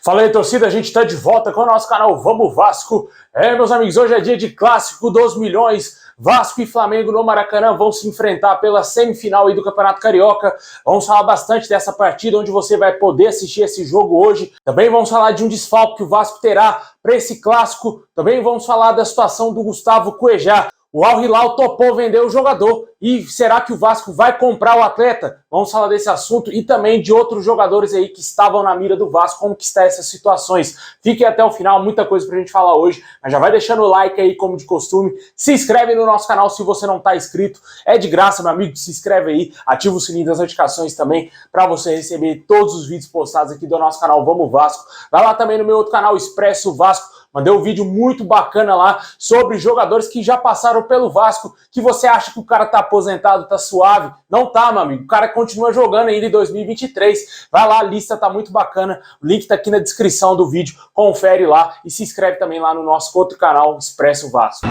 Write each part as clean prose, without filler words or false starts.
Fala aí, torcida, a gente está de volta com o nosso canal Vamos Vasco. Meus amigos, hoje é dia de clássico dos milhões. Vasco e Flamengo no Maracanã vão se enfrentar pela semifinal aí do Campeonato Carioca. Vamos falar bastante dessa partida, onde você vai poder assistir esse jogo hoje. Também vamos falar de um desfalque que o Vasco terá para esse clássico. Também vamos falar da situação do Gustavo Cuejá. O Al Hilal topou vender o jogador e será que o Vasco vai comprar o atleta? Vamos falar desse assunto e também de outros jogadores aí que estavam na mira do Vasco, como que está essas situações. Fiquem até o final, muita coisa pra gente falar hoje, mas já vai deixando o like aí como de costume, se inscreve no nosso canal se você não está inscrito, é de graça, meu amigo, se inscreve aí, ativa o sininho das notificações também para você receber todos os vídeos postados aqui do nosso canal Vamos Vasco. Vai lá também no meu outro canal Expresso Vasco. Mandei um vídeo muito bacana lá sobre jogadores que já passaram pelo Vasco, que você acha que o cara tá aposentado, tá suave. Não tá, meu amigo. O cara continua jogando ainda em 2023. Vai lá, a lista tá muito bacana. O link tá aqui na descrição do vídeo. Confere lá e se inscreve também lá no nosso outro canal, Expresso Vasco.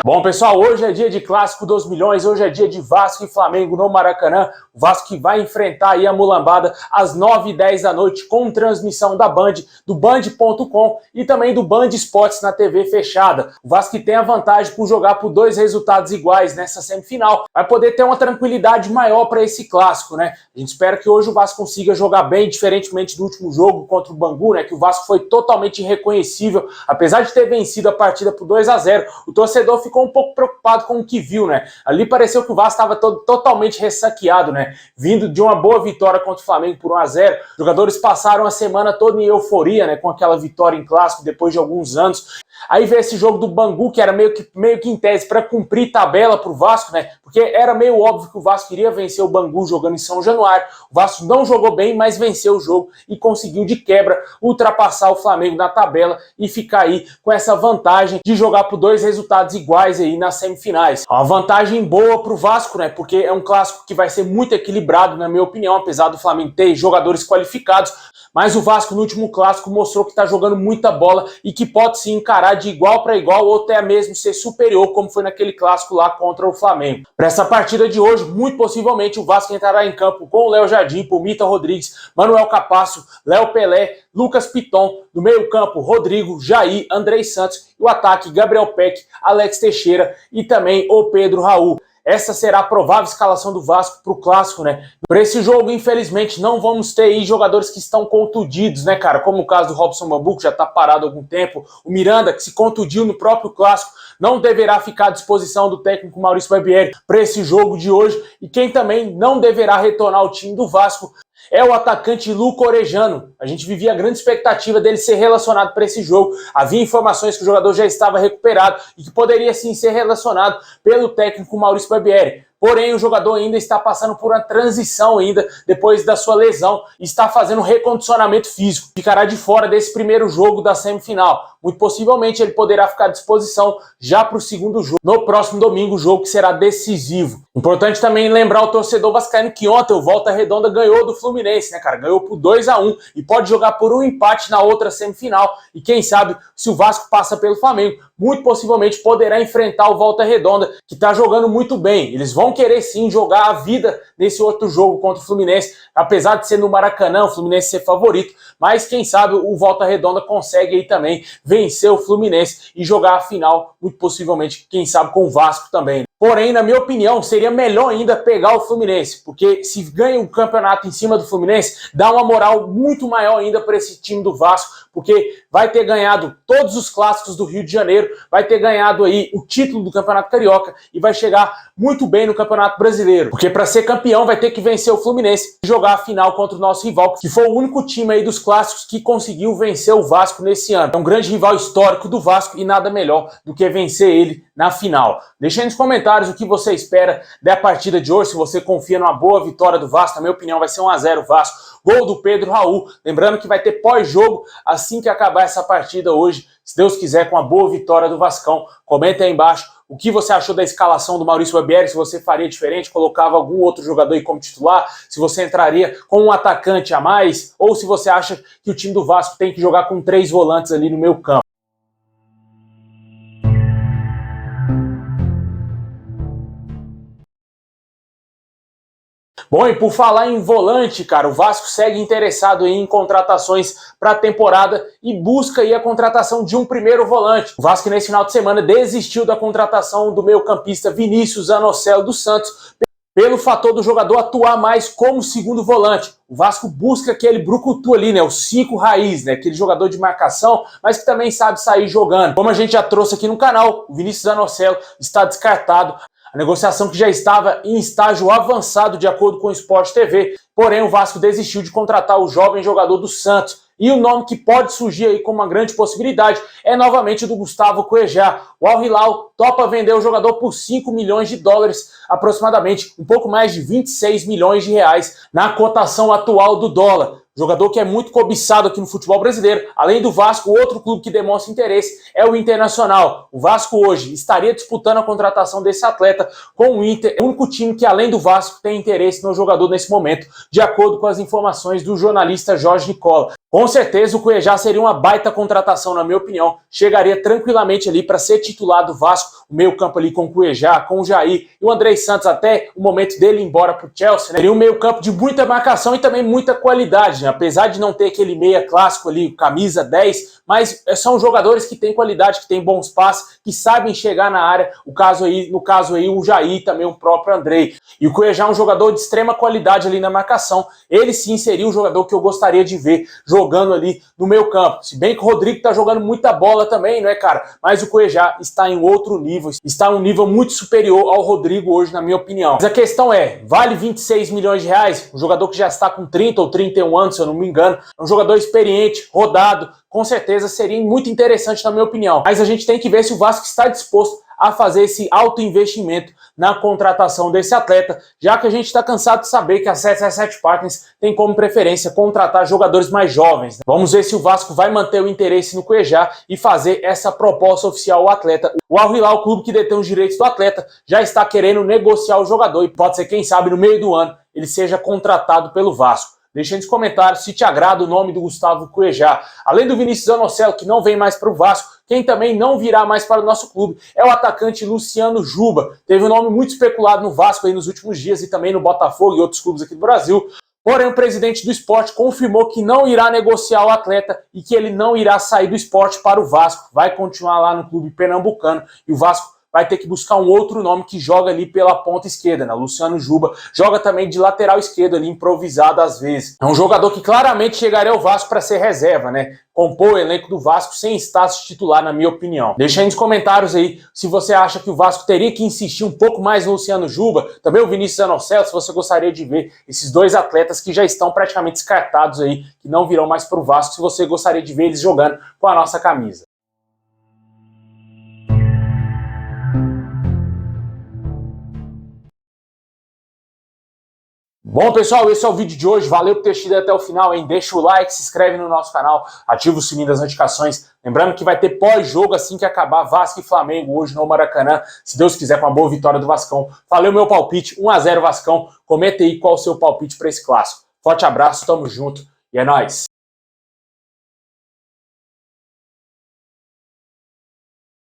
Bom, pessoal, hoje é dia de clássico dos milhões, hoje é dia de Vasco e Flamengo no Maracanã. O Vasco que vai enfrentar aí a mulambada às 9h10 da noite com transmissão da Band, do Band.com e também do Band Esportes na TV fechada. O Vasco que tem a vantagem por jogar por 2 resultados iguais nessa semifinal, vai poder ter uma tranquilidade maior para esse clássico, né? A gente espera que hoje o Vasco consiga jogar bem, diferentemente do último jogo contra o Bangu, né? Que o Vasco foi totalmente irreconhecível, apesar de ter vencido a partida por 2-0, o torcedor ficou um pouco preocupado com o que viu, né? Ali pareceu que o Vasco estava totalmente ressaqueado, né? Vindo de uma boa vitória contra o Flamengo por 1-0, os jogadores passaram a semana toda em euforia, né? Com aquela vitória em clássico depois de alguns anos. Aí veio esse jogo do Bangu, que era meio que em tese para cumprir tabela pro Vasco, né? Porque era meio óbvio que o Vasco iria vencer o Bangu jogando em São Januário. O Vasco não jogou bem, mas venceu o jogo e conseguiu de quebra ultrapassar o Flamengo na tabela e ficar aí com essa vantagem de jogar por 2 resultados iguais aí nas semifinais. Uma vantagem boa pro Vasco, né? Porque é um clássico que vai ser muito equilibrado, na minha opinião, apesar do Flamengo ter jogadores qualificados. Mas o Vasco no último clássico mostrou que está jogando muita bola e que pode se encarar de igual para igual ou até mesmo ser superior, como foi naquele clássico lá contra o Flamengo. Para essa partida de hoje, muito possivelmente o Vasco entrará em campo com o Léo Jardim, Pumita Rodrigues, Manuel Capasso, Léo Pelé, Lucas Piton, no meio campo Rodrigo, Jair, Andrei Santos e o ataque Gabriel Peck, Alex Teixeira e também o Pedro Raul. Essa será a provável escalação do Vasco para o clássico, né? Para esse jogo, infelizmente, não vamos ter aí jogadores que estão contundidos, né, cara? Como o caso do Robson Bambu, que já está parado há algum tempo. O Miranda, que se contundiu no próprio clássico, não deverá ficar à disposição do técnico Maurício Barbieri para esse jogo de hoje. E quem também não deverá retornar ao time do Vasco é o atacante Luco Orejano. A gente vivia a grande expectativa dele ser relacionado para esse jogo. Havia informações que o jogador já estava recuperado e que poderia sim ser relacionado pelo técnico Maurício Barbieri. Porém, o jogador ainda está passando por uma transição ainda depois da sua lesão e está fazendo um recondicionamento físico. Ficará de fora desse primeiro jogo da semifinal. Muito possivelmente ele poderá ficar à disposição já para o segundo jogo, no próximo domingo, o jogo que será decisivo. Importante também lembrar o torcedor vascaíno que ontem o Volta Redonda ganhou do Fluminense, né, cara? Ganhou por 2-1 e pode jogar por um empate na outra semifinal. E quem sabe, se o Vasco passa pelo Flamengo, muito possivelmente poderá enfrentar o Volta Redonda, que está jogando muito bem. Eles vão querer sim jogar a vida nesse outro jogo contra o Fluminense, apesar de ser no Maracanã, o Fluminense ser favorito, mas quem sabe o Volta Redonda consegue aí também vencer o Fluminense e jogar a final, muito possivelmente, quem sabe com o Vasco também. Porém, na minha opinião, seria melhor ainda pegar o Fluminense, porque se ganha o campeonato em cima do Fluminense, dá uma moral muito maior ainda para esse time do Vasco, porque vai ter ganhado todos os clássicos do Rio de Janeiro, vai ter ganhado aí o título do Campeonato Carioca e vai chegar muito bem no Campeonato Brasileiro, porque para ser campeão vai ter que vencer o Fluminense e jogar a final contra o nosso rival, que foi o único time aí dos clássicos que conseguiu vencer o Vasco nesse ano. É um grande rival histórico do Vasco e nada melhor do que vencer ele na final. Deixa aí nos comentários o que você espera da partida de hoje, se você confia numa boa vitória do Vasco. Na minha opinião vai ser 1-0 Vasco, gol do Pedro Raul. Lembrando que vai ter pós-jogo assim que acabar essa partida hoje, se Deus quiser, com a boa vitória do Vascão. Comenta aí embaixo o que você achou da escalação do Maurício Barbieri, se você faria diferente, colocava algum outro jogador aí como titular, se você entraria com um atacante a mais, ou se você acha que o time do Vasco tem que jogar com 3 volantes ali no meio campo. Bom, e por falar em volante, cara, o Vasco segue interessado em contratações para a temporada e busca aí a contratação de um primeiro volante. O Vasco nesse final de semana desistiu da contratação do meio-campista Vinícius Anocelo do Santos pelo fator do jogador atuar mais como segundo volante. O Vasco busca aquele brucutu ali, né, o 5 raiz, né, aquele jogador de marcação, mas que também sabe sair jogando. Como a gente já trouxe aqui no canal, o Vinícius Anocelo está descartado. A negociação que já estava em estágio avançado de acordo com o Sport TV, porém o Vasco desistiu de contratar o jovem jogador do Santos. E o nome que pode surgir aí como uma grande possibilidade é novamente o do Gustavo Cuejá. O Al Hilal topa vender o jogador por 5 milhões de dólares, aproximadamente um pouco mais de 26 milhões de reais na cotação atual do dólar. Jogador que é muito cobiçado aqui no futebol brasileiro. Além do Vasco, outro clube que demonstra interesse é o Internacional. O Vasco hoje estaria disputando a contratação desse atleta com o Inter. É o único time que, além do Vasco, tem interesse no jogador nesse momento, de acordo com as informações do jornalista Jorge Nicola. Com certeza o Cuejá seria uma baita contratação, na minha opinião. Chegaria tranquilamente ali para ser titular do Vasco. O meio campo ali com o Cuejá, com o Jair e o Andrei Santos até o momento dele ir embora para o Chelsea, né? Seria um meio campo de muita marcação e também muita qualidade, né? Apesar de não ter aquele meia clássico ali, camisa 10, mas são jogadores que têm qualidade, que têm bons passes, que sabem chegar na área. No caso aí o Jair e também o próprio Andrei. E o Cuejá é um jogador de extrema qualidade ali na marcação. Ele sim seria um jogador que eu gostaria de ver jogando ali no meio campo. Se bem que o Rodrigo tá jogando muita bola também, não é, cara? Mas o Cuejá está em outro nível, está em um nível muito superior ao Rodrigo hoje, na minha opinião. Mas a questão é, vale 26 milhões de reais? Um jogador que já está com 30 ou 31 anos, se eu não me engano. É um jogador experiente, rodado, com certeza seria muito interessante, na minha opinião. Mas a gente tem que ver se o Vasco está disposto a fazer esse alto investimento na contratação desse atleta, já que a gente está cansado de saber que a 777 Partners tem como preferência contratar jogadores mais jovens, né? Vamos ver se o Vasco vai manter o interesse no Cuejá e fazer essa proposta oficial ao atleta. O Al Hilal, o clube que detém os direitos do atleta, já está querendo negociar o jogador e pode ser, quem sabe, no meio do ano ele seja contratado pelo Vasco. Deixa aí nos comentários se te agrada o nome do Gustavo Cuejá. Além do Vinícius Anocelo, que não vem mais para o Vasco, quem também não virá mais para o nosso clube é o atacante Luciano Juba. Teve um nome muito especulado no Vasco aí nos últimos dias e também no Botafogo e outros clubes aqui do Brasil. Porém, o presidente do Sport confirmou que não irá negociar o atleta e que ele não irá sair do Sport para o Vasco. Vai continuar lá no clube pernambucano e o Vasco vai ter que buscar um outro nome que joga ali pela ponta esquerda, né? Luciano Juba joga também de lateral esquerdo ali, improvisado às vezes. É um jogador que claramente chegaria ao Vasco para ser reserva, né? Compor o elenco do Vasco sem status titular, na minha opinião. Deixa aí nos comentários aí se você acha que o Vasco teria que insistir um pouco mais no Luciano Juba, também o Vinícius Anocelo, se você gostaria de ver esses dois atletas que já estão praticamente descartados aí, que não virão mais para o Vasco, se você gostaria de ver eles jogando com a nossa camisa. Bom, pessoal, esse é o vídeo de hoje. Valeu por ter assistido até o final, hein? Deixa o like, se inscreve no nosso canal, ativa o sininho das notificações. Lembrando que vai ter pós-jogo assim que acabar Vasco e Flamengo hoje no Maracanã. Se Deus quiser, com uma boa vitória do Vascão. Falei o meu palpite, 1-0 Vascão. Comenta aí qual o seu palpite para esse clássico. Forte abraço, tamo junto e é nóis!